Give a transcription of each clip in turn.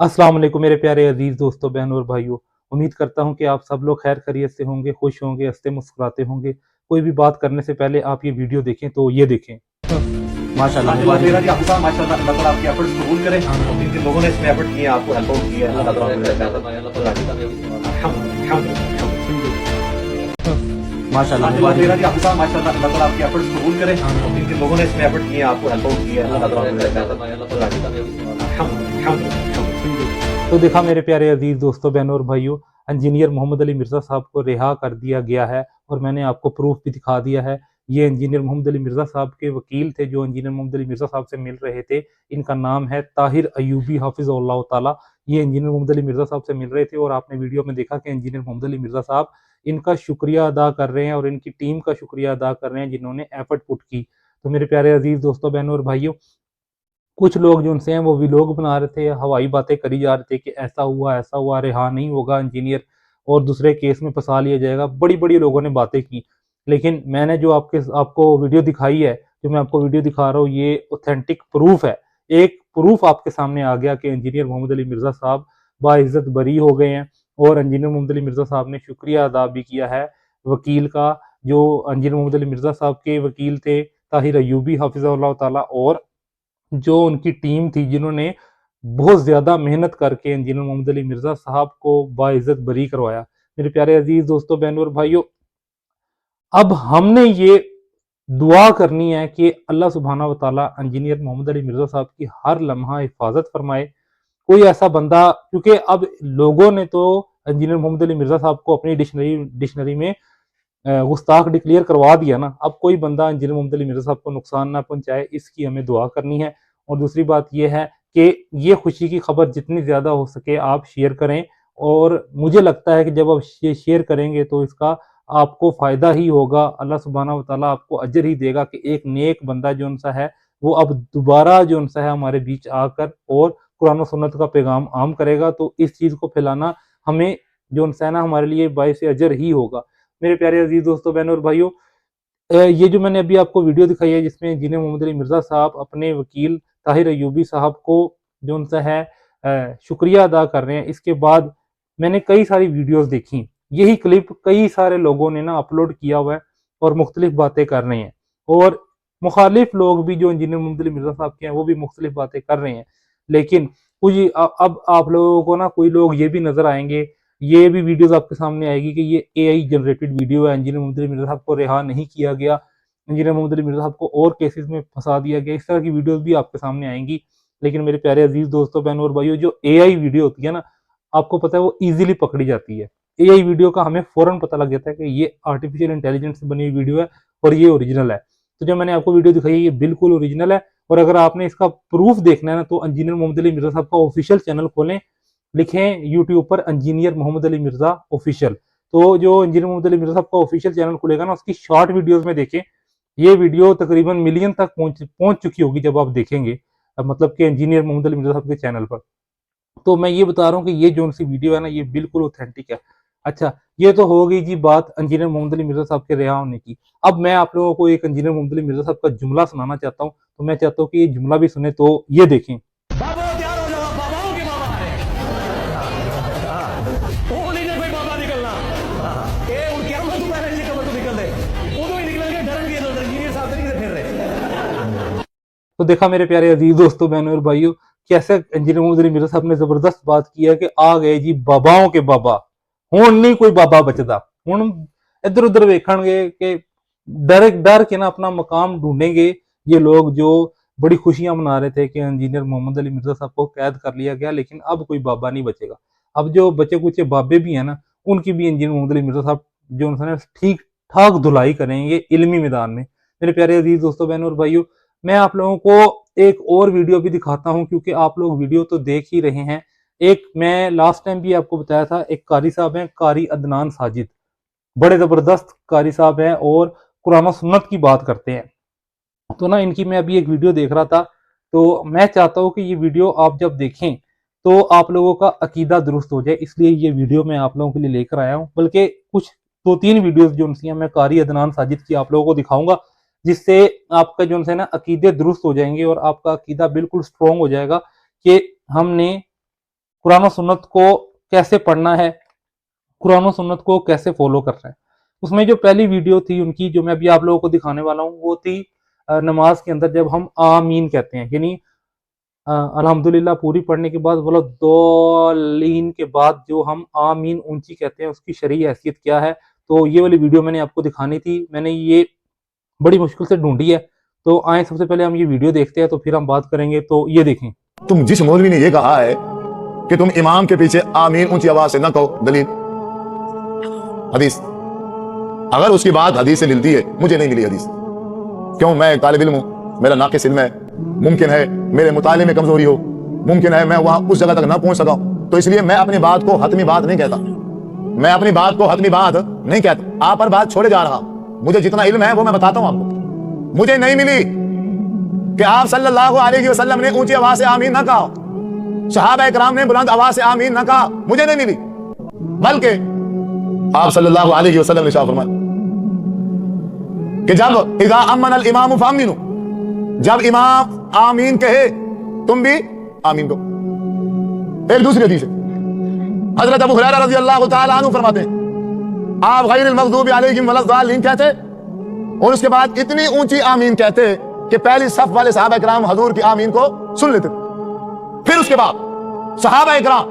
अस्सलाम वालेकुम मेरे प्यारे अजीज दोस्तों, बहनों और भाइयों। उम्मीद करता हूं कि आप सब लोग खैर खैरियत से होंगे, खुश होंगे, हंसते मुस्कुराते होंगे। कोई भी बात करने से पहले आप ये वीडियो देखें तो ये देखें। माशाल्लाह मुबारक। मेरा जी आपके साथ माशाल्लाह अल्लाह ताला आपके एफर्ट्स कबूल करे और जिन जिन लोगों ने इसमें एफर्ट किए आपको हेल्प आउट किया है अल्लाह ताला माशाल्लाह मेरा जी आपके साथ माशाल्लाह अल्लाह ताला आपके एफर्ट्स कबूल करे और जिन जिन लोगों ने इसमें एफर्ट किए आपको हेल्प आउट किया है अल्लाह ताला। तो देखा मेरे प्यारे अजीज दोस्तों, बहनों और भाइयों, इंजीनियर मोहम्मद अली मिर्ज़ा साहब को रिहा कर दिया गया है और मैंने आपको प्रूफ भी दिखा दिया है। ये इंजीनियर मोहम्मद अली मिर्ज़ा साहब के वकील थे जो इंजीनियर मोहम्मद अली मिर्ज़ा साहब से मिल रहे थे। इनका नाम है ताहिर अयूबी हाफिज़हुल्लाह ताला। ये इंजीनियर मोहम्मद अली मिर्ज़ा साहब से मिल रहे थे और आपने वीडियो में देखा कि इंजीनियर मोहम्मद अली मिर्ज़ा साहब इनका शुक्रिया अदा कर रहे हैं और इनकी टीम का शुक्रिया अदा कर रहे हैं जिन्होंने एफर्ट पुट की। तो मेरे प्यारे अजीज दोस्तों, बहनों और भाइयों, कुछ लोग जो उनसे हैं वो व्लॉग बना रहे थे, हवाई बातें करी जा रहे थे कि ऐसा हुआ, रिहा नहीं होगा इंजीनियर और दूसरे केस में फंसा लिया जाएगा। बड़ी बड़ी लोगों ने बातें की, लेकिन मैंने जो आपको वीडियो दिखाई है, जो मैं आपको वीडियो दिखा रहा हूँ, ये ऑथेंटिक प्रूफ है। एक प्रूफ आपके सामने आ गया कि इंजीनियर मोहम्मद अली मिर्ज़ा साहब बाइज्जत बरी हो गए हैं और इंजीनियर मोहम्मद अली मिर्ज़ा साहब ने शुक्रिया अदा भी किया है वकील का, जो इंजीनियर मोहम्मद अली मिर्ज़ा साहब के वकील थे ताहिर अयूबी हाफिज़हुल्लाह ताला, और जो उनकी टीम थी जिन्होंने बहुत ज्यादा मेहनत करके इंजीनियर मोहम्मद अली मिर्जा साहब को बाइज्जत बरी करवाया। मेरे प्यारे अजीज दोस्तों, बहनों और भाइयों, अब हमने ये दुआ करनी है कि अल्लाह सुब्हाना व तआला इंजीनियर मोहम्मद अली मिर्जा साहब की हर लम्हा हिफाजत फरमाए। कोई ऐसा बंदा, क्योंकि अब लोगों ने तो इंजीनियर मोहम्मद अली मिर्जा साहब को अपनी डिक्शनरी में गुस्ताख डिक्लेयर करवा दिया ना। अब कोई बंदा इंजीनियर मोहम्मद अली मिर्जा साहब को नुकसान ना पहुंचाए, इसकी हमें दुआ करनी है। और दूसरी बात यह है कि ये खुशी की खबर जितनी ज़्यादा हो सके आप शेयर करें, और मुझे लगता है कि जब आप शेयर करेंगे तो इसका आपको फ़ायदा ही होगा। अल्लाह सुब्हाना व तआला आपको अजर ही देगा कि एक नेक बंदा जो उनसा है वो अब दोबारा जो उनसा है हमारे बीच आकर और कुरान और सुन्नत का पैगाम आम करेगा। तो इस चीज़ को फैलाना हमें जो उनसा है ना हमारे लिए बाइस अजर ही होगा। मेरे प्यारे अजीज दोस्तों, बहनों और भाइयों, ये जो मैंने अभी आपको वीडियो दिखाई है जिसमें इंजीनियर मोहम्मद अली मिर्जा साहब अपने वकील ताहिर अयूबी साहब को जो उनसे है शुक्रिया अदा कर रहे हैं, इसके बाद मैंने कई सारी वीडियोस देखी। यही क्लिप कई सारे लोगों ने ना अपलोड किया हुआ है और मुख्तलिफ बातें कर रहे हैं, और मुखालिफ लोग भी जो इंजीनियर मोहम्मद अली मिर्जा साहब के हैं वो भी मुख्तलिफ बातें कर रहे हैं। लेकिन कुछ अब आप लोगों को ना कोई लोग ये भी नजर आएंगे, ये भी वीडियोस आपके सामने आएगी कि ये एआई जनरेटेड वीडियो है, इंजीनियर मोहम्मद अली मिर्जा साहब को रिहा नहीं किया गया, इंजीनियर मोहम्मद अली मिर्जा साहब को और केसेस में फंसा दिया गया। इस तरह की वीडियोस भी आपके सामने आएंगी। लेकिन मेरे प्यारे अजीज दोस्तों, बहनों और भाइयों, जो एआई वीडियो होती है ना, आपको पता है वो इजीली पकड़ी जाती है। एआई वीडियो का हमें फौरन पता लग जाता है कि ये आर्टिफिशियल इंटेलिजेंस से बनी हुई वीडियो है और ये ओरिजिनल है। तो जो मैंने आपको वीडियो दिखाई है ये बिल्कुल ओरिजिनल है। और अगर आपने इसका प्रूफ देखना है ना तो इंजीनियर मोहम्मद अली मिर्जा साहब का ऑफिशियल चैनल खोलें, लिखें यूट्यूब पर इंजीनियर मोहम्मद अली मिर्जा ऑफिशियल। तो जो इंजीनियर मोहम्मद अली मिर्जा साहब का ऑफिशियल चैनल खुलेगा ना, उसकी शॉर्ट वीडियोस में देखें, ये वीडियो तकरीबन मिलियन तक पहुंच चुकी होगी जब आप देखेंगे, मतलब कि इंजीनियर मोहम्मद अली मिर्जा साहब के चैनल पर। तो मैं ये बता रहा हूँ कि ये जो सी वीडियो है ना ये बिल्कुल ऑथेंटिक है। अच्छा, ये तो हो गई जी बात इंजीनियर मोहम्मद अली मिर्जा साहब के रिहा होने की। अब मैं आप लोगों को एक इंजीनियर मोहम्मद अली मिर्जा साहब का जुमला सुनाना चाहता हूँ, तो मैं चाहता हूँ कि ये जुमला भी सुने। तो ये देखें। बाबा तैयार हो जाओ, बाबाओं के बाबा है। वो नहीं कोई बाबा निकलना ए उन क्या मत पहले जी कब तो निकल दे उदो ही निकल के डरन के अंदर इंजीनियर साहब तरीके से फिर रहे। तो देखा मेरे प्यारे अजीज दोस्तों, बहनों और भाइयों, कैसे इंजीनियर मोहम्मद अली मिर्जा साहब ने जबरदस्त बात की है कि आ गए जी बाबाओं के बाबा, हुण नहीं कोई बाबा बचदा। हुण इधर उधर वेखणगे कि डर के ना अपना मकाम ढूंढेंगे ये लोग जो बड़ी खुशियां मना रहे थे कि इंजीनियर मोहम्मद अली मिर्जा साहब को कैद कर लिया गया, लेकिन अब कोई बाबा नहीं बचेगा। अब जो बचे कुछ बाबे भी हैं ना, उनकी भी इंजीनियर मोहम्मद अली मिर्जा साहब जो उन्होंने ठीक ठाक धुलाई करेंगे इल्मी मैदान में। मेरे प्यारे अजीज दोस्तों, बहनों और भाइयों, मैं आप लोगों को एक और वीडियो भी दिखाता हूं क्योंकि आप लोग वीडियो तो देख ही रहे हैं। एक मैं लास्ट टाइम भी आपको बताया था, एक कारी साहब हैं, कारी अदनान साजिद, बड़े जबरदस्त कारी साहब हैं और कुरान और सुन्नत की बात करते हैं। तो ना इनकी मैं अभी एक वीडियो देख रहा था, तो मैं चाहता हूँ कि ये वीडियो आप जब देखें तो आप लोगों का अकीदा दुरुस्त हो जाए, इसलिए ये वीडियो मैं आप लोगों के लिए लेकर आया हूँ। बल्कि कुछ 2-3 वीडियोस जो उनसी हैं मैं कारी अदनान साजिद की आप लोगों को दिखाऊंगा, जिससे आपका जो है ना अकीदे दुरुस्त हो जाएंगे और आपका अकीदा बिल्कुल स्ट्रॉन्ग हो जाएगा कि हमने कुरान और सुन्नत को कैसे पढ़ना है, कुरान और सुन्नत को कैसे फॉलो करना है। उसमें जो पहली वीडियो थी उनकी, जो मैं अभी आप लोगों को दिखाने वाला हूँ, वो थी नमाज के अंदर जब हम आमीन कहते हैं, यानी अल्हम्दुलिल्लाह पूरी पढ़ने के बाद बोलो दोलीन के बाद जो हम आमीन ऊंची कहते हैं, उसकी शरई हैसियत क्या है। तो ये वाली वीडियो मैंने आपको दिखानी थी, मैंने ये बड़ी मुश्किल से ढूंढी है। तो आए सबसे पहले हम ये वीडियो देखते हैं, तो फिर हम बात करेंगे। तो ये देखें। तुम जिस मौलवी ने ये कहा है कि तुम इमाम के पीछे आमीन ऊंची आवाज से न कहो, दलील हदीस। अगर उसकी बात हदीस से मिलती है, मुझे नहीं मिली हदीस। क्यों? मैं एक तालिब इल्म हूं, मेरा नाक़िस इल्म है, मुमकिन है मेरे मुताले में कमजोरी हो, मुमकिन है मैं वहां उस जगह तक ना पहुंच सका। तो इसलिए मैं अपनी बात को हतमी बात नहीं कहता, मैं अपनी बात को हतमी बात नहीं कहता। आप पर बात छोड़े जा रहा। मुझे जितना इल्म है वो मैं बताता हूं आपको। मुझे नहीं मिली कि आप सल्लल्लाहु अलैहि वसल्लम ने ऊंची आवाज से आमीन ना कहा, सहाबा इकराम ने बुलंद आवाज से आमीन ना कहा, मुझे नहीं मिली। बल्कि आप सल्लल्लाहु अलैहि वसल्लम ने इरशाद फरमाया कि जब इज़ा अम्मन अल इमाम फामिनु, जब इमाम आमीन कहे तुम भी आमीन कहो। एक दूसरी हदीस है, हजरत अबू हुरैरा रज़ी अल्लाह तआला अन्हु फरमाते हैं आप गैरिल मग़दूबि अलैहिम वलद्दालिन कहते और उसके बाद इतनी ऊंची आमीन कहते कि पहली सफ वाले सहाबा इकराम हुजूर की आमीन को सुन लेते। फिर उसके बाद सहाबा इकराम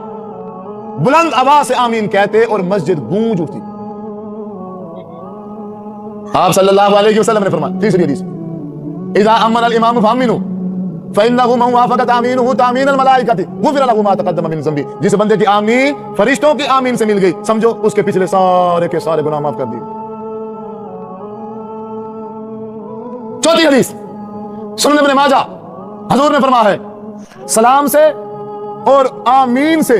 बुलंद आवाज से आमीन कहते और मस्जिद गूंज उठती। आप सल्लल्लाहु अलैहि वसल्लम ने फरमाया, तीसरी हदीस, इज़ा अम्मन अल इमाम फामिनु फ़इन्नहु मन वाफ़क़त आमीनुहु तामीन अल मलाइकति गुफ़िर लहु मा तक़द्दम मिन ज़ंबी। जिस बंदे की आमीन फरिश्तों की आमीन से मिल गई, समझो उसके पिछले सारे के सारे गुनाह माफ कर दिए। चौथी हदीस सुनन इब्न माजा, हुजूर ने फरमाया है सलाम से और आमीन से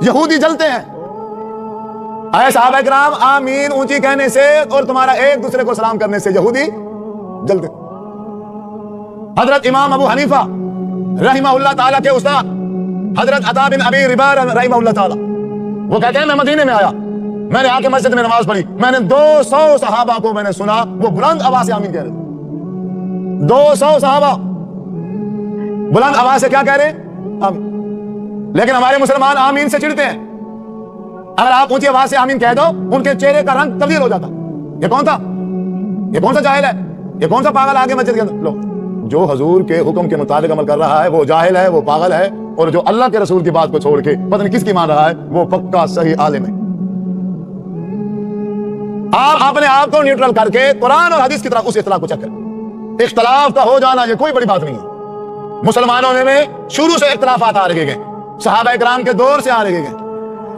यहूदी जलते हैं। ऐ सहाबा इकराम, आमीन ऊंची कहने से और तुम्हारा एक दूसरे को सलाम करने से यहूदी जलते। हजरत इमाम अबू हनीफा रहिमहुल्लाह ताला के उस्ताद हजरत अता बिन अबी रिबा रहिमहुल्लाह ताला, वो कहते हैं मैं मदीने में आया, मैंने आके मस्जिद में नमाज पढ़ी, मैंने 200 सहाबा को मैंने सुना वो बुलंद आवाज से आमीन कह रहे। 200 सहाबा बुलंद आवाज से क्या कह रहे? आमीन। लेकिन हमारे मुसलमान आमीन से चिढ़ते हैं। अगर आप ऊंची आवाज से आमीन कह दो, उनके चेहरे का रंग तब्दील हो जाता। ये कौन था? ये कौन सा जाहिल है? ये कौन सा पागल आगे मस्जिद के अंदर? लो, जो हुजूर के हुक्म के मुताबिक अमल कर रहा है वो जाहिल है, वो पागल है, और जो अल्लाह के रसूल की बात को छोड़ के पता नहीं किसकी मान रहा है वो पक्का सही आलिम है। आप अपने आप को न्यूट्रल करके कुरान और हदीस की तरफ उस इख्तिलाफ को चेक करें। इख्तिलाफ का हो जाना ये कोई बड़ी बात नहीं है। मुसलमानों में शुरू से इख्तिलाफात आ रहे गए, सहाबा इकराम के दौर से आ रहे गए,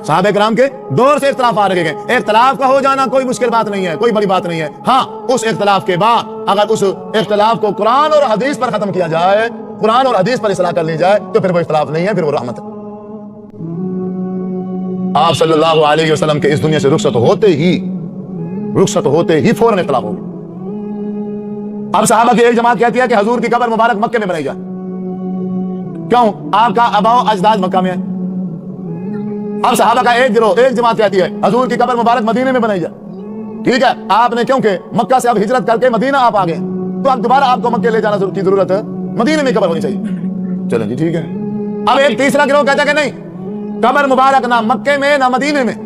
सहाबा इकराम के दौर से इख्तिलाफ आ रहे गए। इख्तिलाफ का हो जाना कोई मुश्किल बात नहीं है, कोई बड़ी बात नहीं है। हाँ, उस इख्तिलाफ के बाद अगर उस इख्तिलाफ को कुरान और हदीस पर खत्म किया जाए, कुरान और हदीस पर इस्लाह कर ली जाए, तो फिर वो इख्तिलाफ नहीं है, फिर वो रहमत है। आप सल्लल्लाहु अलैहि वसल्लम के इस दुनिया से रुखसत होते ही फौरन इख्तिलाफ हो गया। अब सहाबा की एक जमात कहती है कि हुजूर की कब्र मुबारक मक्के में बनाई जाए। क्यों? आपका अबाओ अजदाद मक्का में है। अब सहाबा का एक गिरोह, एक जमात कहती है हुजूर की कब्र मुबारक मदीने में बनाई जाए। ठीक है, आपने क्योंकि मक्का से अब हिजरत करके मदीना आप आ गए, तो अब दोबारा आपको मक्के ले जाना की जरूरत है, मदीने में कब्र होनी चाहिए। चलें जी, ठीक है। अब एक तीसरा गिरोह कहता है कि नहीं, कब्र मुबारक ना मक्के में ना मदीने में,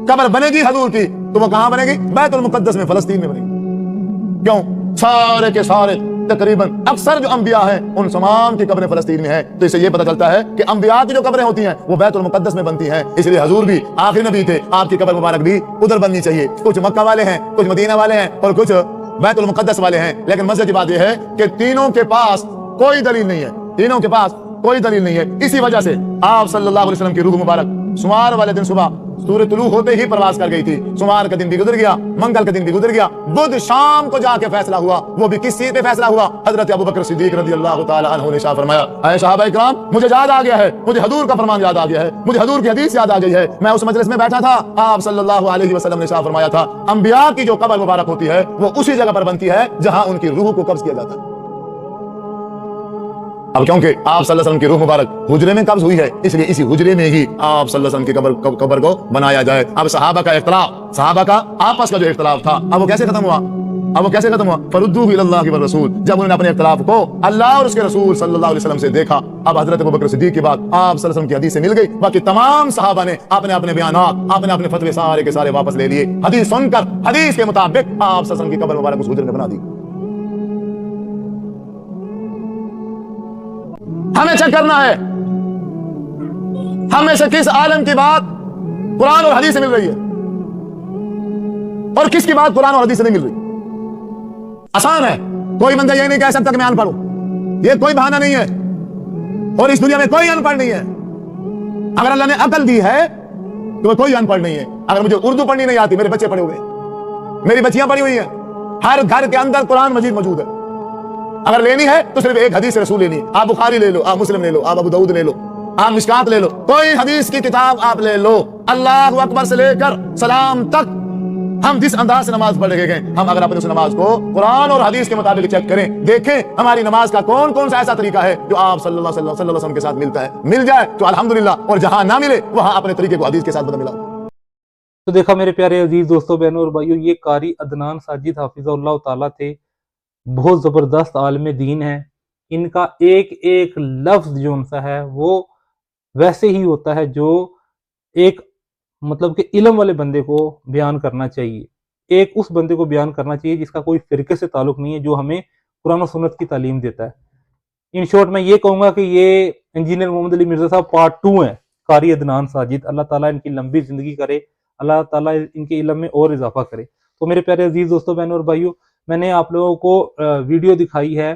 कब्र बनेगी हुजूर की तो वो कहां बनेगी? बैतुल मुकद्दस में, फलस्तीन में बनेगी। क्यों? सारे के सारे तकरीबन अक्सर जो अंबिया हैं उन तमाम की कब्रें फलस्तीन में है। तो इससे ये पता चलता है कि अंबिया की जो कब्रें होती हैं वो बैतुल मुकद्दस में बनती हैं। इसलिए हुजूर भी आखिरी नबी थे, आपकी कब्र मुबारक भी उधर बननी चाहिए। कुछ मक्का वाले हैं, कुछ मदीना वाले हैं और कुछ बैतुल मुकद्दस वाले हैं। लेकिन मजे की बात यह है कि तीनों के पास कोई दलील नहीं है, तीनों के पास कोई दलील नहीं है। इसी वजह से आप सल्लल्लाहु अलैहि वसल्लम की रूह मुबारक सुमार वाले दिन सुबह सूरज तुलू होते ही प्रवास कर गई थी। सुमार का दिन भी गुजर गया, मंगल का दिन भी गुजर गया, बुध शाम को जाके फैसला हुआ। वो भी किस चीज पे फैसला हुआ? हजरत अबू बकर सिद्दीक रज़ियल्लाहु ताला अन्हु ने फरमाया, ऐ सहाबा इकराम, मुझे याद आ गया है, मुझे हुजूर का फरमान याद आ गया है, मुझे हुजूर की हदीस याद आ गई है। मैं उस मजलिस में बैठा था, आप सल्लल्लाहु अलैहि वसल्लम ने फरमाया था, अंबिया की जो कब्र मुबारक होती है वो उसी जगह पर बनती है जहां उनकी रूह को कब्ज किया जाता है। अब क्योंकि आप सल्लल्लाहु अलैहि वसल्लम की रूह मुबारक हुजरे में कब्ज हुई है, इसलिए इसी हुजरे में ही आप सल्लल्लाहु अलैहि वसल्लम की कब्र को बनाया जाए। अब सहाबा का इख्तिलाफ, सहाबा का आपस का जो इख्तिलाफ था, अब वो कैसे खत्म हुआ? अब वो कैसे खत्म हुआ? फरुद्दूहु इलल्लाहि व रसूल, जब उन्होंने अपने इख्तिलाफ को अल्लाह और उसके रसूल सल्लल्लाहु अलैहि वसल्लम से देखा। अब हजरत अबू बकर सिद्दीक की बात आप सल्लल्लाहु अलैहि वसल्लम की हदीस से मिल गई, बाकी तमाम सहाबा ने अपने अपने बयानात, अपने अपने फतवे सारे के सारे वापस ले लिए। हदीस सुनकर हदीस के मुताबिक आप सल्लल्लाहु अलैहि वसल्लम की कब्र मुबारक उस हुजरे में बना दी। हमें चेक करना है हमें से किस आलम की बात कुरान और हदीस से मिल रही है और किसकी बात कुरान और हदीस से नहीं मिल रही। आसान है, कोई बंदा ये नहीं कह सकता कि मैं अनपढ़ हूं, ये कोई बहाना नहीं है। और इस दुनिया में कोई अनपढ़ नहीं है। अगर अल्लाह ने अकल दी है तो कोई अनपढ़ नहीं है। अगर मुझे उर्दू पढ़नी नहीं आती, मेरे बच्चे पढ़े हुए हैं, मेरी बच्चियां पढ़ी हुई हैं, हर घर के अंदर कुरान मजीद मौजूद है। अगर लेनी है तो सिर्फ एक हदीस रसूल लेनी है। आप बुखारी ले लो, आप मुस्लिम ले लो, आप अबू दाऊद ले लो, आप मिशकात ले लो, कोई हदीस की किताब आप ले लो। अल्लाह अकबर से लेकर सलाम तक हम जिस अंदाज से नमाज पढ़ गए, हम अगर अपने उस नमाज को कुरान और हदीस के मुताबिक चेक करें, देखें हमारी नमाज का कौन कौन सा ऐसा तरीका है जो आप सल्लल्लाहु अलैहि वसल्लम के साथ मिलता है, मिल जाए तो अल्हम्दुलिल्लाह, और जहां ना मिले वहां अपने तरीके को हदीस के साथ बदल मिलाओ। तो देखा मेरे प्यारे अजीज दोस्तों, बहनों और भाइयों, ये कारी अदनान साजिद हाफिज़हुल्लाह ताला थे। बहुत ज़बरदस्त आलिम दीन है। इनका एक एक लफ्ज़ जो सा है वो वैसे ही होता है जो एक मतलब कि इल्म वाले बंदे को बयान करना चाहिए। एक उस बंदे को बयान करना चाहिए जिसका कोई फ़िरके से ताल्लुक़ नहीं है, जो हमें कुरान और सुन्नत की तालीम देता है। इन शॉर्ट मैं ये कहूँगा कि ये इंजीनियर मोहम्मद अली मिर्ज़ा साहब पार्ट 2 है, कारी अदनान साजिद। अल्लाह ताला इनकी लंबी ज़िंदगी करे, अल्लाह ताला इनके इल्म में और इजाफा करे। तो मेरे प्यारे अजीज दोस्तों, बहनों और भाइयों, मैंने आप लोगों को वीडियो दिखाई है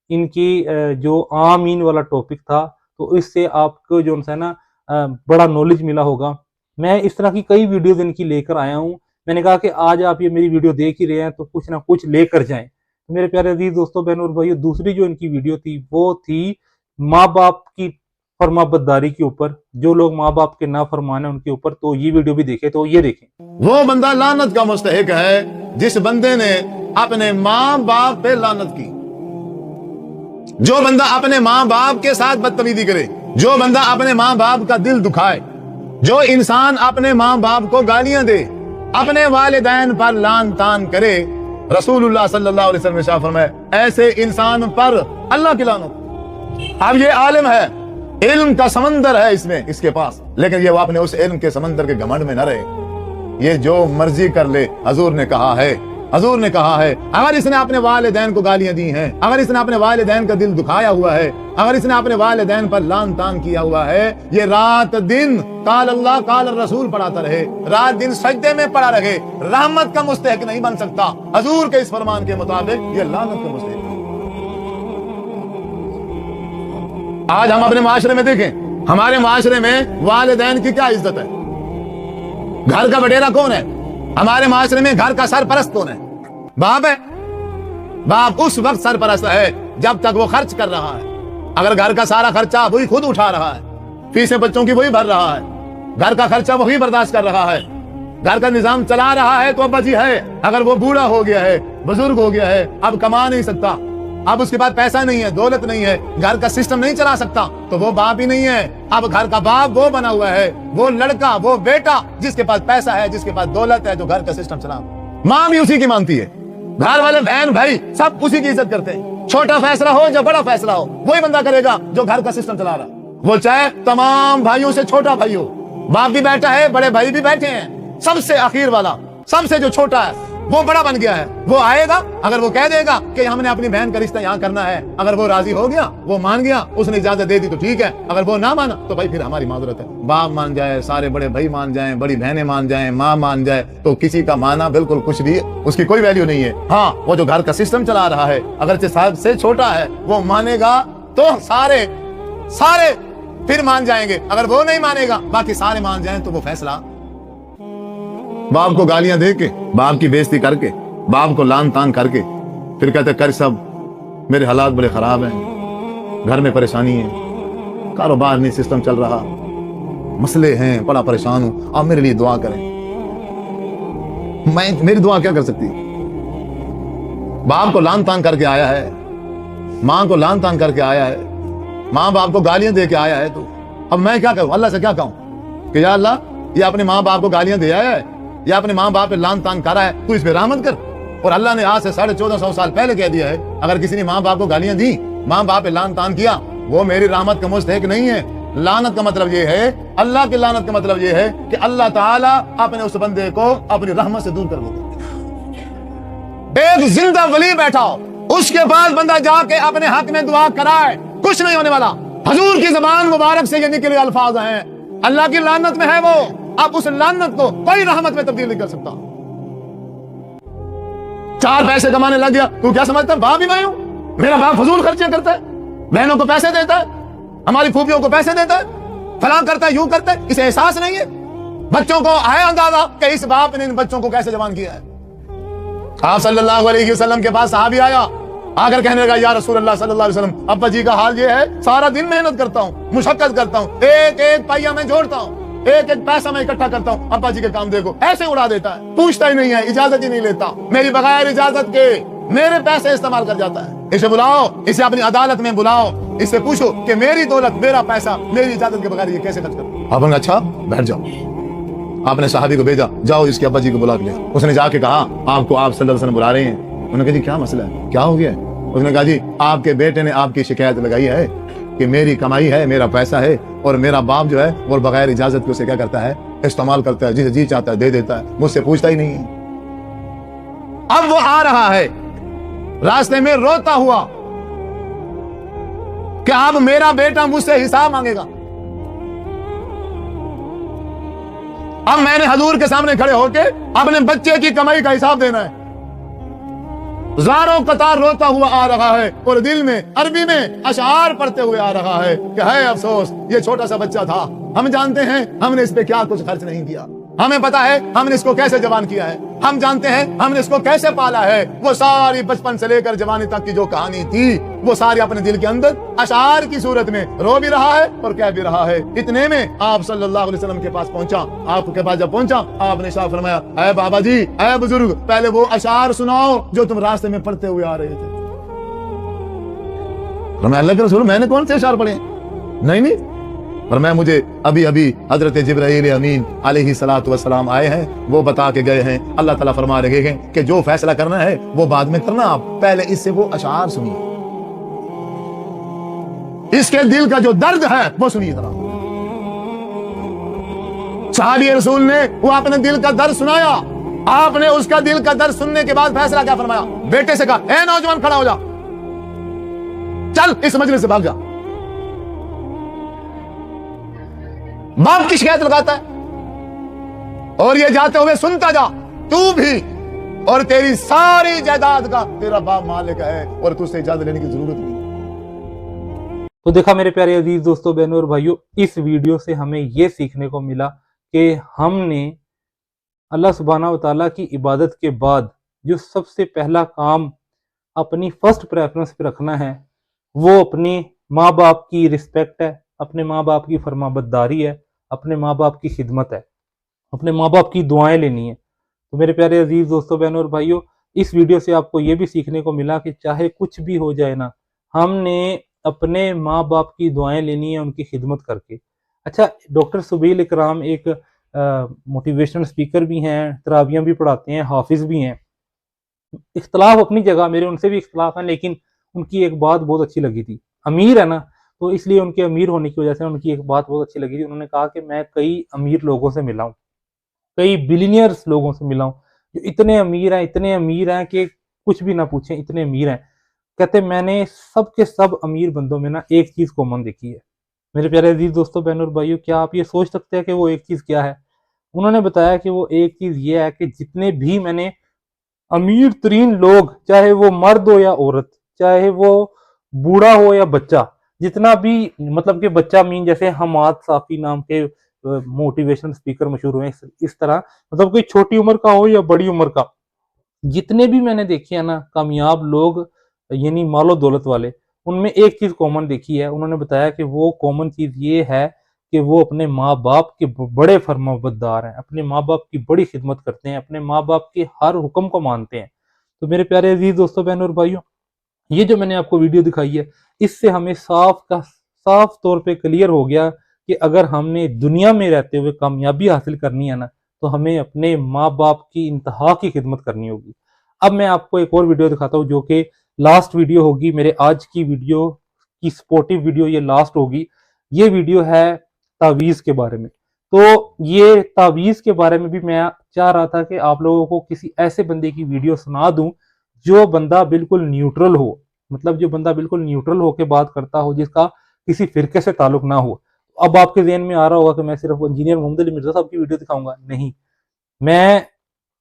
इनकी जो आमीन वाला टॉपिक था, तो इससे आपको जो है ना बड़ा नॉलेज मिला होगा। मैं इस तरह की कई वीडियोस इनकी लेकर आया हूँ। मैंने कहा कि आज आप ये मेरी वीडियो देख ही रहे हैं तो कुछ ना कुछ लेकर जाएं। तो मेरे प्यारे अजीज दोस्तों, बहनों और भाइयों, दूसरी जो इनकी वीडियो थी वो थी माँ बाप की फरमाबरदारी के ऊपर, जो लोग माँ बाप के ना फरमान है उनके ऊपर। तो ये वीडियो भी देखे, तो ये देखें। वो बंदा लानत का मुस्तहिक है जिस बंदे ने अपने माँ बाप पे लानत की। जो बंदा अपने माँ बाप के साथ बदतमीजी करे, जो बंदा अपने माँ बाप का दिल दुखाए, जो इंसान अपने माँ बाप को गालियां दे, अपने वालिदैन पर लान तान करे, रसूलुल्लाह सल्लल्लाहु अलैहि वसल्लम ने शाह फरमाया, ऐसे इंसान पर अल्लाह की लानत। अब ये आलिम है, इल्म का समंदर है इसमें, इसके पास, लेकिन ये वो अपने उस इल्म के समंदर के घमंड में न रहे। ये जो मर्जी कर ले, हजूर ने कहा है, हजूर ने कहा है। अगर इसने अपने वालिदैन को गालियां दी हैं, अगर इसने अपने वालिदैन का दिल दुखाया हुआ है, अगर इसने अपने वालिदैन पर लान तान किया हुआ है, ये रात दिन काल अल्लाह काल रसूल पढ़ाता रहे, रात दिन सजदे में पड़ा रहे, रहमत का मुस्तहिक नहीं बन सकता। हजूर के इस फरमान के मुताबिक ये लानत का मुस्तहिक। आज हम अपने माशरे में देखें, हमारे माशरे में वालिदैन की क्या इज्जत है? घर का बटेरा कौन है? हमारे माशरे में घर का सरपरस्त कौन है? बाप है। बाप उस वक्त सरपरस्त है जब तक वो खर्च कर रहा है। अगर घर का सारा खर्चा वही खुद उठा रहा है, फीसें बच्चों की वही भर रहा है, घर का खर्चा वही बर्दाश्त कर रहा है, घर का निजाम चला रहा है, तो अब्बा जी है। अगर वो बूढ़ा हो गया है, बुजुर्ग हो गया है, अब कमा नहीं सकता, अब उसके पास पैसा नहीं है, दौलत नहीं है, घर का सिस्टम नहीं चला सकता, तो वो बाप ही नहीं है। अब घर का बाप वो बना हुआ है, वो लड़का, वो बेटा जिसके पास पैसा है, जिसके पास दौलत है, जो घर का सिस्टम चला। माँ भी उसी की मानती है, घर वाले बहन भाई सब उसी की इज्जत करते हैं। छोटा फैसला हो या बड़ा फैसला हो, वही बंदा करेगा जो घर का सिस्टम चला रहा। वो चाहे तमाम भाइयों से छोटा भाई हो, बाप भी बैठा है, बड़े भाई भी बैठे हैं, सबसे आखिर वाला, सबसे जो छोटा है वो बड़ा बन गया है। वो आएगा, अगर वो कह देगा कि हमने अपनी बहन का रिश्ता यहाँ करना है, अगर वो राजी हो गया, वो मान गया, उसने इजाजत दे दी तो ठीक है। अगर वो ना माना तो भाई फिर हमारी माजरत है। बाप मान जाए, सारे बड़े भाई मान जाएं, बड़ी बहनें मान जाएं, माँ मान जाए, तो किसी का माना बिल्कुल कुछ भी उसकी कोई वैल्यू नहीं है। हाँ, वो जो घर का सिस्टम चला रहा है, अगर साहब से छोटा है, वो मानेगा तो सारे फिर मान जाएंगे। अगर वो नहीं मानेगा, बाकी सारे मान जाएं, तो वो फैसला बाप को गालियां दे के, बाप की बेइज्जती करके, बाप को लान तान करके, फिर कहते कर सब मेरे हालात बड़े खराब हैं, घर में परेशानी है, कारोबार नहीं सिस्टम चल रहा, मसले हैं, बड़ा परेशान हूं, आप मेरे लिए दुआ करें। मेरी दुआ क्या कर सकती? बाप को लान तान करके आया है, माँ को लान तान करके आया है, माँ बाप को गालियां दे के आया है, तो अब मैं क्या करूं? अल्लाह से क्या कहूं कि या अल्लाह, ये अपने माँ बाप को गालियां दे आया है, या अपने माँ बाप पे लान तान कर रहा है, तू इस पे रहमत कर, اور اللہ نے آج سے 1450 سال پہلے کہہ دیا ہے اگر کسی نے ماں باپ کو گالیاں دی, ماں باپ پہ لعن تان کیا, وہ میری رحمت کا مستحق نہیں ہے. لعنت کا مطلب یہ ہے, اللہ کی لعنت کا مطلب یہ ہے کہ اللہ تعالیٰ اپنے اس بندے کو اپنی رحمت سے دور کر دیتا. ایک زندہ ولی بیٹھا ہو, اس کے بعد بندہ جا کے اپنے حق میں دعا کرائے, کچھ نہیں ہونے والا. حضور کی زبان مبارک سے یہ نکلے الفاظ ہیں, اللہ کی لعنت میں ہے وہ, اب اس لعنت کو کوئی رحمت میں تبدیل نہیں کر سکتا. 4 پیسے کمانے لگ گیا, تو کیا سمجھتا ہے باپ بھی میں ہوں, میرا باپ فضول خرچیاں کرتا ہے, بہنوں کو پیسے دیتا ہے, ہماری پھوپھیوں کو پیسے دیتا ہے, فلاں کرتا ہے, یوں کرتا ہے, اسے احساس نہیں ہے. بچوں کو ہے اندازہ کہ اس باپ نے ان بچوں کو کیسے جوان کیا ہے. آپ صلی اللہ علیہ وسلم کے پاس صحابی آیا, آ کر کہنے لگا یا رسول اللہ صلی اللہ علیہ وسلم, ابا جی کا حال یہ ہے, سارا دن محنت کرتا ہوں, مشقت کرتا ہوں, ایک ایک پہیا میں جوڑتا ہوں, ایک ایک پیسہ میں اکٹھا کرتا ہوں, ابا جی کے کام دیکھو ایسے اڑا دیتا ہے, پوچھتا ہی نہیں ہے, اجازت ہی نہیں لیتا, میری بغیر اجازت کے میرے پیسے استعمال کر جاتا ہے. اسے بلاؤ, اسے اپنی عدالت میں بلاؤ, اس سے پوچھو کہ میری دولت, میرا پیسہ میری اجازت کے بغیر یہ کیسے خرچ کرتا. آپ نے اچھا بیٹھ جاؤ. آپ نے صحابی کو بھیجا, جاؤ اس کے ابا جی کو بلا کے لے. اس نے جا کے کہا آپ کو آپ صلی اللہ علیہ وسلم بلا رہے ہیں. انہوں نے کہا جی کیا مسئلہ ہے, کیا ہو گیا ہے. اس نے کہا جی آپ کے بیٹے نے آپ کی شکایت لگائی ہے کہ میری کمائی ہے, میرا پیسہ ہے, اور میرا باپ جو ہے وہ بغیر اجازت کے اسے کیا کرتا ہے, استعمال کرتا ہے, جسے جی چاہتا ہے دے دیتا ہے, مجھ سے پوچھتا ہی نہیں ہے. اب وہ آ رہا ہے راستے میں روتا ہوا کہ اب میرا بیٹا مجھ سے حساب مانگے گا. اب میں نے حضور کے سامنے کھڑے ہو کے اپنے بچے کی کمائی کا حساب دینا ہے. زاروں قطار روتا ہوا آ رہا ہے, اور دل میں عربی میں اشعار پڑھتے ہوئے آ رہا ہے کہ ہے افسوس یہ چھوٹا سا بچہ تھا, ہم جانتے ہیں ہم نے اس پہ کیا کچھ خرچ نہیں کیا, ہمیں پتا ہے ہم نے اس کو کیسے جوان کیا ہے, ہم جانتے ہیں ہم نے اس کو کیسے پالا ہے. وہ ساری بچپن سے لے کر جوانی تک کی جو کہانی تھی وہ ساری اپنے دل کے اندر اشعار کی صورت میں رو بھی رہا ہے اور کہہ بھی رہا ہے. اتنے میں آپ صلی اللہ علیہ وسلم کے پاس پہنچا. آپ کے پاس جب پہنچا آپ نے ارشاد فرمایا, اے بابا جی, اے بزرگ, پہلے وہ اشعار سناؤ جو تم راستے میں پڑھتے ہوئے آ رہے تھے. فرمایا اللہ کے رسول میں نے کون سے اشعار پڑھے؟ نہیں, فرمایا مجھے ابھی ابھی حضرت جبرائیل امین علیہ الصلوۃ والسلام آئے ہیں, وہ بتا کے گئے ہیں, اللہ تعالیٰ فرما رہے ہیں کہ جو فیصلہ کرنا ہے وہ بعد میں کرنا, آپ پہلے اس سے وہ اشعار سنیے, اس کے دل کا جو درد ہے وہ سنیے ذرا. صحابی رسول نے وہ اپنے دل کا درد سنایا. آپ نے اس کا دل کا درد سننے کے بعد فیصلہ کیا فرمایا؟ بیٹے سے کہا اے نوجوان کھڑا ہو جا, چل اس مجلس سے بھاگ جا. باپ کی شکایت لگاتا ہے اور یہ جاتے ہوئے سنتا جا, تو بھی اور تیری ساری جائیداد کا تیرا باپ مالک ہے اور تجھ سے اجازت لینے کی ضرورت نہیں. تو دیکھا میرے پیارے عزیز دوستوں, بہنوں اور بھائیوں, اس ویڈیو سے ہمیں یہ سیکھنے کو ملا کہ ہم نے اللہ سبحانہ و تعالیٰ کی عبادت کے بعد جو سب سے پہلا کام اپنی فرسٹ پریفرنس پہ رکھنا ہے وہ اپنے ماں باپ کی رسپیکٹ ہے, اپنے ماں باپ کی فرما برداری ہے, اپنے ماں باپ کی خدمت ہے, اپنے ماں باپ کی دعائیں لینی ہے. تو میرے پیارے عزیز دوستوں, بہنوں اور بھائیوں, اس ویڈیو سے آپ کو یہ بھی سیکھنے کو ملا کہ چاہے کچھ بھی ہو جائے نا, ہم نے اپنے ماں باپ کی دعائیں لینی ہے ان کی خدمت کر کے. اچھا, ڈاکٹر سبیل اکرام ایک موٹیویشنل اسپیکر بھی ہیں, تراویحیں بھی پڑھاتے ہیں, حافظ بھی ہیں. اختلاف اپنی جگہ, میرے ان سے بھی اختلاف ہیں, لیکن ان کی ایک بات بہت اچھی لگی تھی. امیر ہے نا, تو اس لیے ان کے امیر ہونے کی وجہ سے ان کی ایک بات بہت اچھی لگی تھی. انہوں نے کہا کہ میں کئی امیر لوگوں سے ملا ہوں, کئی بلینئرز لوگوں سے ملا ہوں جو اتنے امیر ہیں کہ کچھ بھی نہ پوچھیں, اتنے امیر ہیں. کہتے میں نے سب کے سب امیر بندوں میں نا ایک چیز کامن دیکھی ہے. میرے پیارے عزیز دوستوں, بہنوں اور بھائیوں, کیا آپ یہ سوچ سکتے ہیں کہ وہ ایک چیز کیا ہے؟ انہوں نے بتایا کہ وہ ایک چیز یہ ہے کہ جتنے بھی میں نے امیر ترین لوگ, چاہے وہ مرد ہو یا عورت, چاہے وہ بوڑھا ہو یا بچہ, جتنا بھی مطلب کہ بچہ مین جیسے حماد صافی نام کے موٹیویشن اسپیکر مشہور ہوئے, اس طرح مطلب کوئی چھوٹی عمر کا ہو یا بڑی عمر کا, جتنے بھی میں نے دیکھے ہیں نا کامیاب لوگ یعنی مال و دولت والے, ان میں ایک چیز کامن دیکھی ہے. انہوں نے بتایا کہ وہ کامن چیز یہ ہے کہ وہ اپنے ماں باپ کے بڑے فرمانبردار ہیں, اپنے ماں باپ کی بڑی خدمت کرتے ہیں, اپنے ماں باپ کے ہر حکم کو مانتے ہیں. تو میرے پیارے عزیز دوستوں, بہنوں اور بھائیوں, یہ جو میں نے آپ کو ویڈیو دکھائی ہے, اس سے ہمیں صاف طور پہ کلیئر ہو گیا کہ اگر ہم نے دنیا میں رہتے ہوئے کامیابی حاصل کرنی ہے نا, تو ہمیں اپنے ماں باپ کی انتہا کی خدمت کرنی ہوگی. अब मैं आपको एक और वीडियो दिखाता हूँ जो कि लास्ट वीडियो होगी, मेरे आज की वीडियो की सपोर्टिव वीडियो ये लास्ट होगी। ये वीडियो है तावीज़ के बारे में। तो ये तावीज़ के बारे में भी मैं चाह रहा था कि आप लोगों को किसी ऐसे बंदे की वीडियो सुना दूं जो बंदा बिल्कुल न्यूट्रल हो, मतलब जो बंदा बिल्कुल न्यूट्रल होकर बात करता हो, जिसका किसी फिरके से ताल्लुक ना हो। अब आपके ज़हन में आ रहा होगा कि मैं सिर्फ इंजीनियर मोहम्मद अली मिर्ज़ा साहब की वीडियो दिखाऊंगा। नहीं, मैं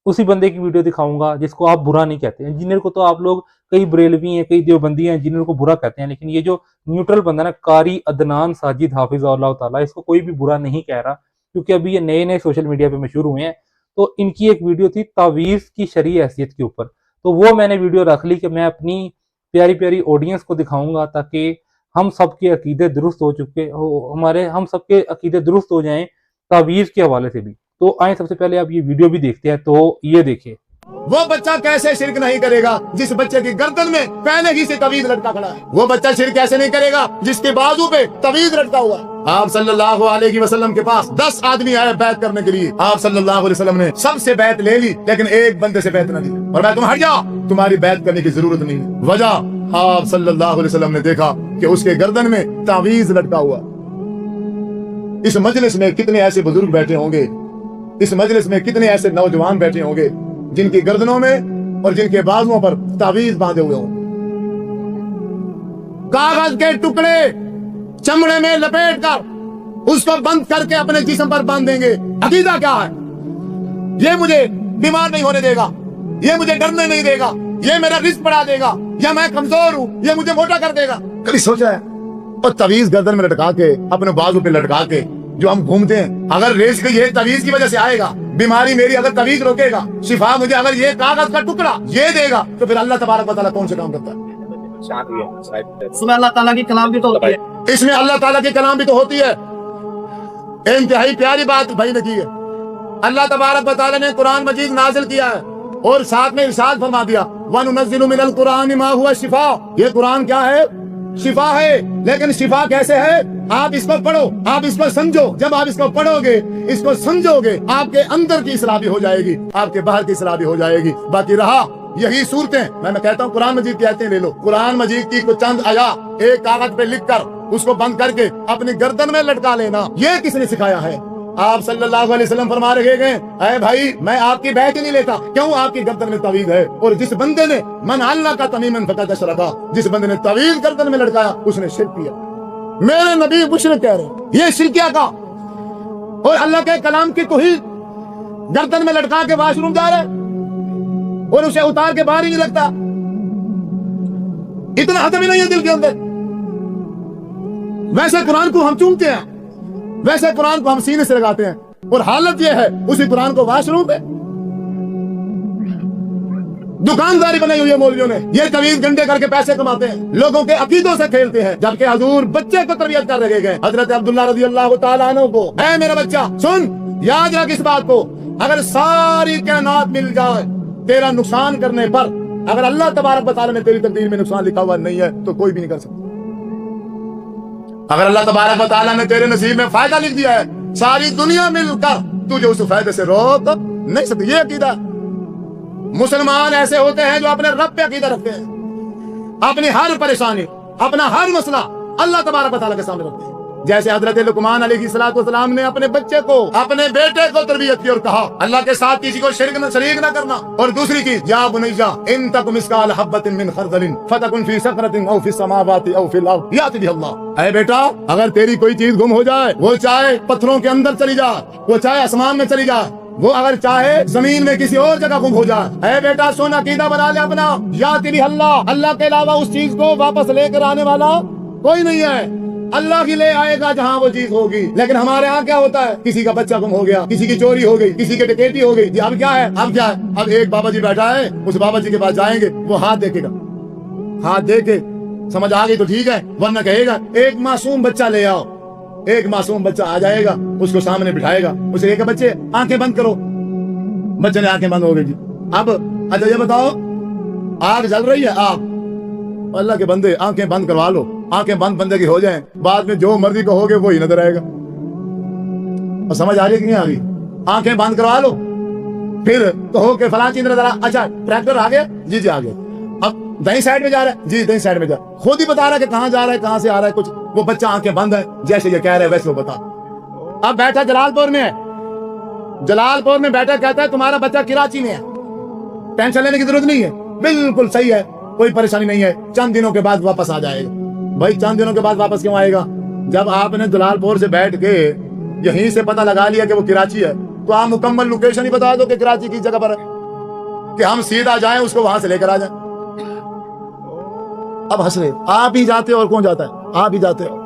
उसी बंदे की वीडियो दिखाऊंगा जिसको आप बुरा नहीं कहते। इंजीनियर को तो आप लोग, कई बरेलवी हैं, कई देवबंदी हैं, इंजीनियर को बुरा कहते हैं, लेकिन ये जो न्यूट्रल बंदा ना, कारी अदनान साजिद हाफिज़हुल्लाह ताला, इसको कोई भी बुरा नहीं कह रहा, क्योंकि अभी ये नए नए सोशल मीडिया पे मशहूर हुए हैं। तो इनकी एक वीडियो थी तावीज़ की शरई हैसियत के ऊपर, तो वो मैंने वीडियो रख ली कि मैं अपनी प्यारी प्यारी ऑडियंस को दिखाऊंगा ताकि हम सबके अकीदे दुरुस्त हो चुके हो, हम सबके अकीदे दुरुस्त हो जाएं तावीज़ के हवाले से भी। तो आए सबसे पहले आप ये वीडियो भी देखते हैं, तो ये देखिए। वो बच्चा कैसे शिरक नहीं करेगा जिस बच्चे की गर्दन में पहले ही से तवीज़ लटका खड़ा है। वो बच्चा शिरक कैसे नहीं करेगा जिसके बाजू पे तवीज़ लटका हुआ है। आप सल्लल्लाहु अलैहि वसल्लम के पास 10 आदमी आए बैत करने के लिए। आप सल्लल्लाहु अलैहि वसल्लम ने सबसे बैत ले ली, लेकिन एक बंदे से बैत न ली और मैं तुम हट जाओ, तुम्हारी बैत करने की जरूरत नहीं। वजह, आप सल्लल्लाहु अलैहि वसल्लम ने देखा कि उसके गर्दन में तावीज़ लटका हुआ। इस मजलिस में कितने ऐसे बुजुर्ग बैठे होंगे, इस मजलिस में कितने ऐसे नौजवान बैठे होंगे जिनकी गर्दनों में और जिनके बाजुओं पर तावीज़ बांधे हुए हों। कागज के टुकड़े चमड़े में लपेट कर उसको बंद करके अपने जिस्म पर बांध देंगे। अकीदा क्या है? ये मुझे बीमार नहीं होने देगा, ये मुझे डरने नहीं देगा, ये मेरा रिस्क बढ़ा देगा, या मैं कमजोर हूं, ये मुझे मोटा कर देगा। कभी सोचा है? और तवीज़ गर्दन में लटका के, अपने बाजू पे लटका के जो हम घूमते हैं, अगर रेस ये तवीज़ की वजह से आएगा, बीमारी मेरी अगर तवीज़ रोकेगा, शिफा मुझे अगर ये कागज का टुकड़ा ये देगा, तो फिर अल्लाह तबारक व तआला कौन से काम करता है? इसमें अल्लाह ताला की कलाम भी तो होती है। इसमें अल्लाह ताला की कलाम भी तो होती है। इंतहाई प्यारी बात भाई ने की है। अल्लाह तबारक व तआला ने कुरान मजीद नाजिल किया है और साथ में इरशाद फरमा दिया, वनुनज़्ज़िलु मिनल कुरान मा हुवा शिफा। ये कुरान क्या है? शिफा है। लेकिन शिफा कैसे है? आप इसको पढ़ो, आप इसको समझो। जब आप इसको पढ़ोगे, इसको समझोगे, आपके अंदर की इस्लाह भी हो जाएगी, आपके बाहर की इस्लाह भी हो जाएगी। बाकी रहा यही सूरतें, मैं कहता हूँ कुरान मजीद की आयतें ले लो। कुरान मजीद की कुछ चंद आया एक कागज पे लिख कर उसको बंद करके अपनी गर्दन में लटका लेना, ये किसने सिखाया है? आप सल्लल्लाहु अलैहि वसल्लम फरमा रहे हैं, ऐ भाई मैं आपकी बैत ही नहीं लेता। क्यों? आपकी गर्दन में तवीज़ है। और जिस बंदे ने मन अल्लाह का तमीमन फक़द अशरका, जिस बंदे ने तवीज़ गर्दन में लटकाया उसने शिरक किया। मेरे नबी मुशरिक कह रहे हैं, ये शिरक क्या का? और अल्लाह के कलाम की तौहीद गर्दन में लटका के वाशरूम जा रहे और उसे उतार के बाहर ही नहीं लगता। इतना हदम ही नहीं है दिल के अंदर। वैसे कुरान को हम चूमते हैं, वैसे कुरान को हम सीने से लगाते हैं, और हालत यह है उसी कुरान को वाशरूम में दुकानदारी बनाई हुई है मौलवियों ने। ये तवीज़ गंडे करके पैसे कमाते हैं, लोगों के अकीदों से खेलते हैं, जबकि हुजूर बच्चे को तरबियत कर रहे गए। हजरत अब्दुल्लाह रज़ियल्लाहु ताला अन्हु को, ऐ मेरा बच्चा सुन, याद रख इस बात को, अगर सारी कायनात मिल जाए तेरा नुकसान करने पर, अगर अल्लाह तबारक व तआला ने तेरी तकदीर में नुकसान लिखा हुआ नहीं है तो कोई भी नहीं कर सकता। अगर अल्लाह तबारक व तआला ने तेरे नसीब में फायदा लिख दिया है, सारी दुनिया मिलकर तुझे उस फायदे से रोक नहीं सकती। ये अकीदा मुसलमान ऐसे होते हैं जो अपने रब पे अकीदा रखते हैं, अपनी हर परेशानी, अपना हर मसला अल्लाह तबारक व तआला के सामने रखते हैं। जैसे हजरत लुकमान अलैहिस्सलाम ने अपने बच्चे को, अपने बेटे को तरबियत की और कहा अल्लाह के साथ किसी को शरीक न करना। और दूसरी चीज, या बुनैया इन तकुम मिस्काल हब्बतिन मिन खरदलिन फतकुन फी सखरतिन औ फी समावाति औ फिल अर्द याति बिही अल्लाह। ऐ बेटा, अगर तेरी कोई चीज गुम हो जाए, वो चाहे पत्थरों के अंदर चली जाए, वो चाहे आसमान में चली जाए, वो अगर चाहे जमीन में किसी और जगह गुम हो जाए, ऐ बेटा सुन, अकीदा बना ले अपना, याति बिही अल्लाह, अल्लाह के अलावा उस चीज को वापस लेकर आने वाला कोई नहीं है। अल्लाह की ले आएगा जहां वो चीज होगी। लेकिन हमारे यहाँ क्या होता है, किसी का बच्चा गुम हो गया, किसी की चोरी हो गई, किसी की डकैती हो गई, अब क्या है, अब क्या है, अब एक बाबा जी बैठा है, उस बाबा जी के पास जाएंगे, वो हाथ देखेगा, हाथ दे के समझ आ गई तो ठीक है, वरना कहेगा एक मासूम बच्चा ले आओ। एक मासूम बच्चा आ जाएगा, उसको सामने बिठाएगा, उसे कहेगा बच्चे आंखें बंद करो। बच्चे ने आंखें बंद हो गई जी। अब अच्छा ये बताओ, आग जल रही है, आग, अल्लाह के बंदे आंखें बंद करवा लो, आंखें बंद बंदे की हो जाएं, बाद में जो मर्जी कहोगे वही नजर आएगा। और समझ आ रही है कि नहीं आ रही? आंखें बंद करवा लो, پھر کہو کہ فلاں چیز نظر اچھا ٹریکٹر آ گیا جی جی آ گیا، اب دہی سائڈ میں جا رہا ہے جی دہی سائڈ میں جا رہا ہے، خود ہی بتا رہا ہے کہ کہاں جا رہا ہے کہاں سے آ رہا ہے، کچھ وہ بچہ آنکھیں بند ہے جیسے یہ کہہ رہے ہیں ویسے وہ بتا۔ اب بیٹھا جلال پور میں ہے، جلال پور میں بیٹھا کہتا ہے تمہارا بچہ کراچی میں ہے، ٹینشن لینے کی ضرورت نہیں ہے، بالکل صحیح ہے، کوئی پریشانی نہیں ہے، چند دنوں کے بعد واپس آ جائے گا۔ بھائی چند دنوں کے بعد واپس کیوں آئے گا؟ جب آپ نے جلال پور سے بیٹھ کے یہیں سے پتہ لگا لیا کہ وہ کراچی ہے تو آپ مکمل لوکیشن ہی بتا دو کہ کراچی کی جگہ پر ہے، کہ ہم سیدھا جائیں اس کو وہاں سے لے کر آ جائیں۔ اب ہنس رہے، آپ ہی جاتے اور کون جاتا ہے؟ آپ ہی جاتے ہو۔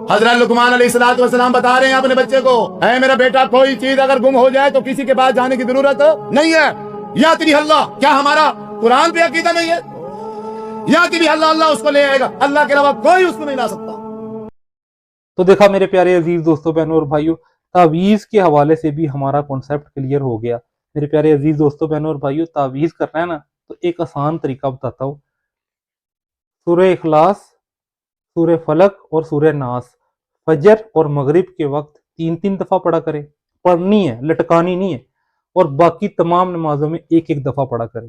حضرت لقمان علیہ السلام بتا رہے ہیں اپنے بچے کو، اے میرا بیٹا کوئی چیز اگر گم ہو جائے تو کسی کے پاس جانے کی ضرورت نہیں ہے، یا تیری اللہ، کیا ہمارا قرآن پہ عقیدہ نہیں ہے؟ یا تیری اللہ، اللہ اس کو لے آئے گا، اللہ کے علاوہ کوئی اس کو نہیں لا سکتا۔ تو دیکھا میرے پیارے عزیز دوستوں بہنوں اور بھائیوں، تعویذ کے حوالے سے بھی ہمارا کانسیپٹ کلیئر ہو گیا۔ میرے پیارے عزیز دوستوں بہنوں اور بھائیوں، تعویذ کرنا ہے نا تو ایک آسان طریقہ بتاتا ہوں، سورہ اخلاص، سورہ فلق اور سورہ ناس فجر اور مغرب کے وقت 3 دفعہ پڑھا کریں، پڑھنی ہے، لٹکانی نہیں ہے، اور باقی تمام نمازوں میں 1 دفعہ پڑھا کریں،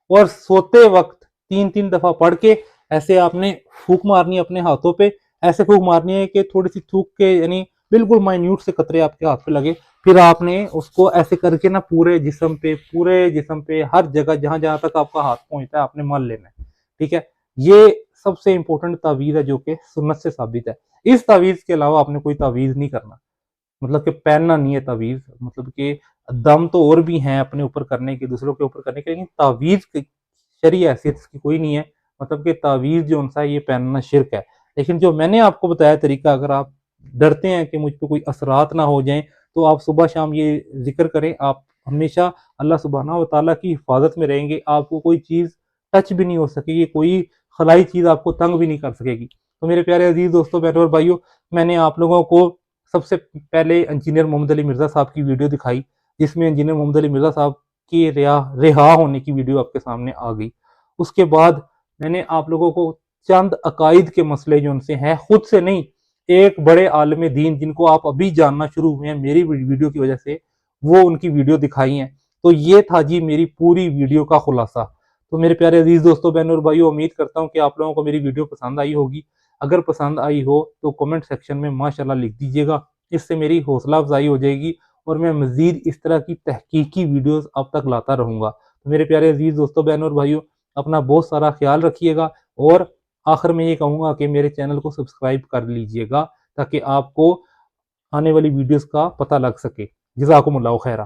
اور سوتے وقت 3 دفعہ پڑھ کے ایسے آپ نے پھونک مارنی ہے اپنے ہاتھوں پہ، ایسے پھونک مارنی ہے کہ تھوڑی سی تھوک کے یعنی بالکل مائنیوٹ سے قطرے آپ کے ہاتھ پہ لگے، پھر آپ نے اس کو ایسے کر کے نا پورے جسم پہ ہر جگہ جہاں جہاں تک آپ کا ہاتھ پہنچتا ہے آپ نے مل لینا ہے، ٹھیک ہے۔ یہ سب سے امپورٹنٹ تعویذ ہے جو کہ سنت سے ثابت ہے۔ اس تعویذ کے علاوہ آپ نے کوئی تعویذ نہیں کرنا، مطلب کہ پہننا نہیں ہے تعویذ، مطلب کہ دم تو اور بھی ہیں اپنے اوپر کرنے کے، دوسروں کے اوپر کرنے کے، لیکن تعویذ کی شرعی حیثیت اس کی کوئی نہیں ہے، مطلب کہ تعویذ جو انسا ہے یہ پہننا شرک ہے۔ لیکن جو میں نے آپ کو بتایا طریقہ، اگر آپ ڈرتے ہیں کہ مجھ پہ کوئی اثرات نہ ہو جائیں تو آپ صبح شام یہ ذکر کریں، آپ ہمیشہ اللہ سبحانہ و تعالیٰ کی حفاظت میں رہیں گے، آپ کو کوئی چیز ٹچ بھی نہیں ہو سکے گی، کوئی خلائی چیز آپ کو تنگ بھی نہیں کر سکے گی۔ تو میرے پیارے عزیز دوستوں بہنوں اور بھائیوں، میں نے آپ لوگوں کو سب سے پہلے انجینئر محمد علی مرزا صاحب کی ویڈیو دکھائی، جس میں انجینئر محمد علی مرزا صاحب کی رہا ہونے کی ویڈیو آپ کے سامنے آ گئی۔ اس کے بعد میں نے آپ لوگوں کو چند عقائد کے مسئلے جو ان سے ہیں، خود سے نہیں، ایک بڑے عالم دین جن کو آپ ابھی جاننا شروع ہوئے ہیں میری ویڈیو کی وجہ سے، وہ ان کی ویڈیو دکھائی ہیں۔ تو یہ تھا جی میری پوری ویڈیو کا خلاصہ۔ تو میرے پیارے عزیز دوستوں بہنوں اور بھائیوں، امید کرتا ہوں کہ آپ لوگوں کو میری ویڈیو پسند آئی ہوگی۔ اگر پسند آئی ہو تو کمنٹ سیکشن میں ماشاءاللہ لکھ دیجیے گا، اس سے میری حوصلہ افزائی ہو جائے گی اور میں مزید اس طرح کی تحقیقی ویڈیوز اب تک لاتا رہوں گا۔ تو میرے پیارے عزیز دوستوں بہنوں اور بھائیوں، اپنا بہت سارا خیال رکھیے گا، اور آخر میں یہ کہوں گا کہ میرے چینل کو سبسکرائب کر لیجئے گا تاکہ آپ کو آنے والی ویڈیوز کا پتہ لگ سکے۔ جزاکم اللہ خیرہ۔